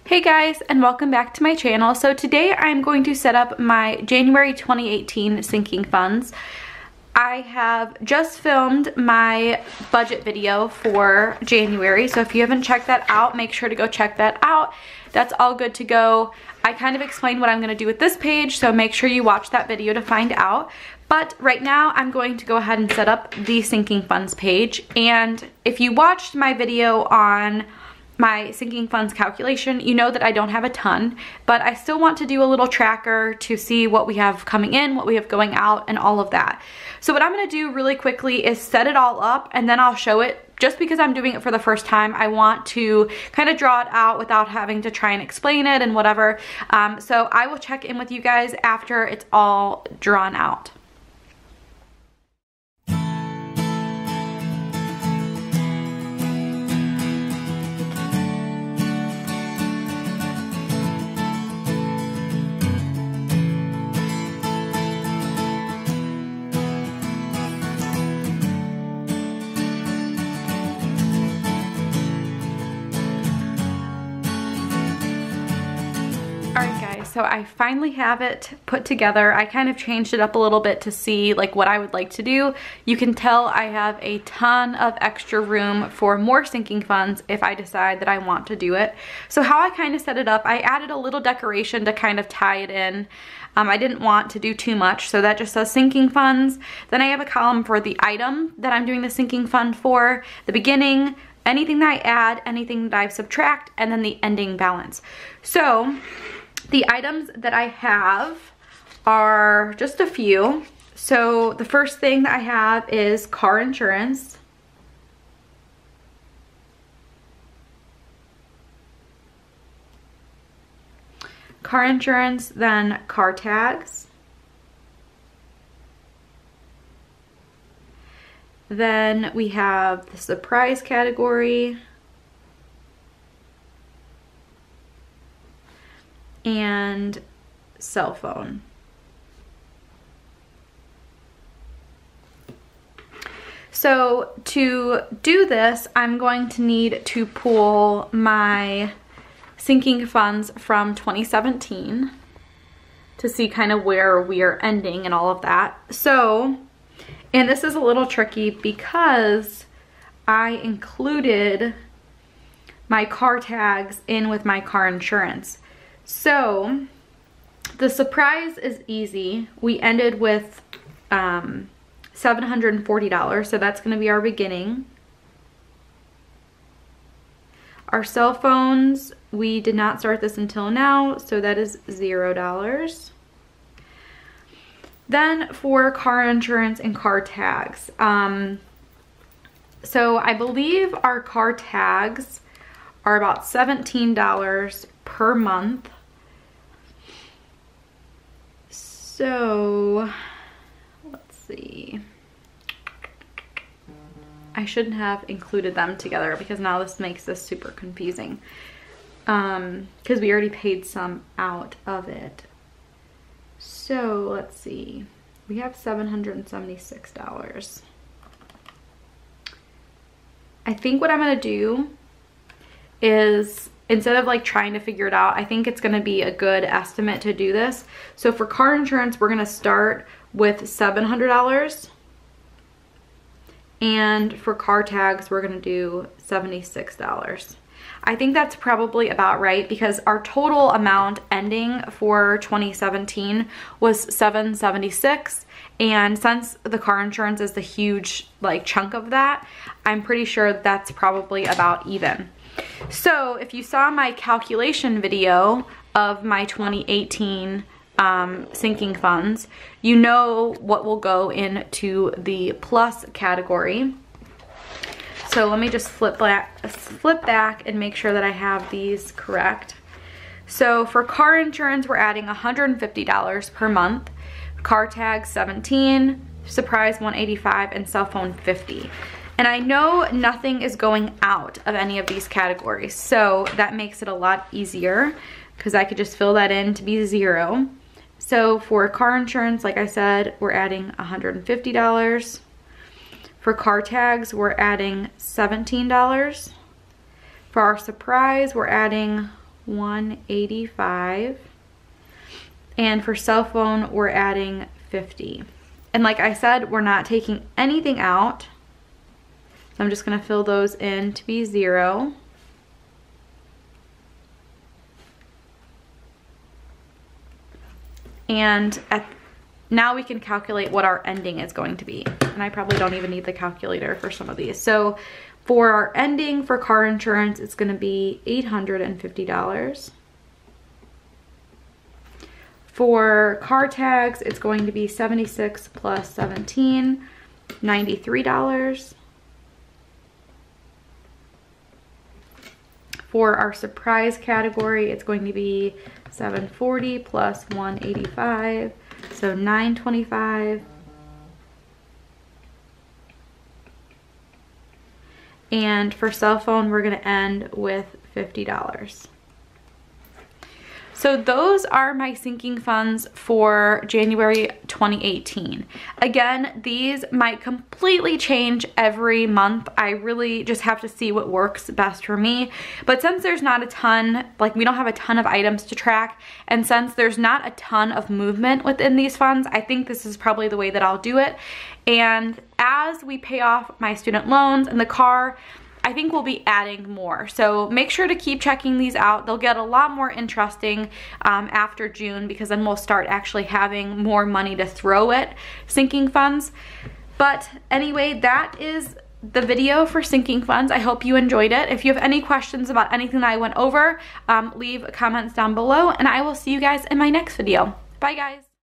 Hey guys, and welcome back to my channel. So today I'm going to set up my January 2018 sinking funds. I have just filmed my budget video for January, so if you haven't checked that out, make sure to go check that out. That's all good to go. I kind of explained what I'm going to do with this page, so make sure you watch that video to find out. But right now I'm going to go ahead and set up the sinking funds page, and if you watched my video on my sinking funds calculation, you know that I don't have a ton, but I still want to do a little tracker to see what we have coming in, what we have going out, and all of that. So what I'm going to do really quickly is set it all up, and then I'll show it. Just because I'm doing it for the first time, I want to kind of draw it out without having to try and explain it and whatever. So I will check in with you guys after it's all drawn out. Alright guys, so I finally have it put together. I kind of changed it up a little bit to see like what I would like to do. You can tell I have a ton of extra room for more sinking funds if I decide that I want to do it. So how I kind of set it up, I added a little decoration to kind of tie it in. I didn't want to do too much, so that just says sinking funds. Then I have a column for the item that I'm doing the sinking fund for, the beginning, anything that I add, anything that I subtract, and then the ending balance. So the items that I have are just a few. So the first thing that I have is car insurance. Car insurance, then car tags. Then we have the surprise category. And cell phone. So to do this, I'm going to need to pull my sinking funds from 2017 to see kind of where we are ending and all of that. So, and this is a little tricky because I included my car tags in with my car insurance. So the surprise is easy. We ended with $740, so that's going to be our beginning. Our cell phones, we did not start this until now, so that is $0. Then for car insurance and car tags, so I believe our car tags are about $17 per month. So let's see. I shouldn't have included them together because now this makes this super confusing. Because we already paid some out of it. So let's see. We have $776. I think what I'm gonna do is, instead of like trying to figure it out, I think it's gonna be a good estimate to do this. So for car insurance, we're gonna start with $700. And for car tags, we're gonna do $76. I think that's probably about right because our total amount ending for 2017 was $776. And since the car insurance is the huge like chunk of that, I'm pretty sure that's probably about even. So if you saw my calculation video of my 2018 sinking funds, you know what will go into the plus category. So let me just flip back and make sure that I have these correct. So for car insurance, we're adding $150 per month, car tags $17, surprise $185, and cell phone $50. And I know nothing is going out of any of these categories, so that makes it a lot easier because I could just fill that in to be $0. So for car insurance, like I said, we're adding $150. For car tags, we're adding $17. For our surprise, we're adding 185. And for cell phone, we're adding 50. And like I said, we're not taking anything out. So I'm just gonna fill those in to be 0. And now we can calculate what our ending is going to be. And I probably don't even need the calculator for some of these. So for our ending for car insurance, it's gonna be $850. For car tags, it's going to be 76 plus 17, $93. For our surprise category, it's going to be 740 plus 185, so $925. And for cell phone, we're gonna end with $50. So those are my sinking funds for January 2018. Again, these might completely change every month. I really just have to see what works best for me. But since there's not a ton, like we don't have a ton of items to track, and since there's not a ton of movement within these funds, I think this is probably the way that I'll do it. And as we pay off my student loans and the car, I think we'll be adding more. So make sure to keep checking these out. They'll get a lot more interesting after June, because then we'll start actually having more money to throw at sinking funds. But anyway, that is the video for sinking funds. I hope you enjoyed it. If you have any questions about anything that I went over, leave comments down below, and I will see you guys in my next video. Bye guys.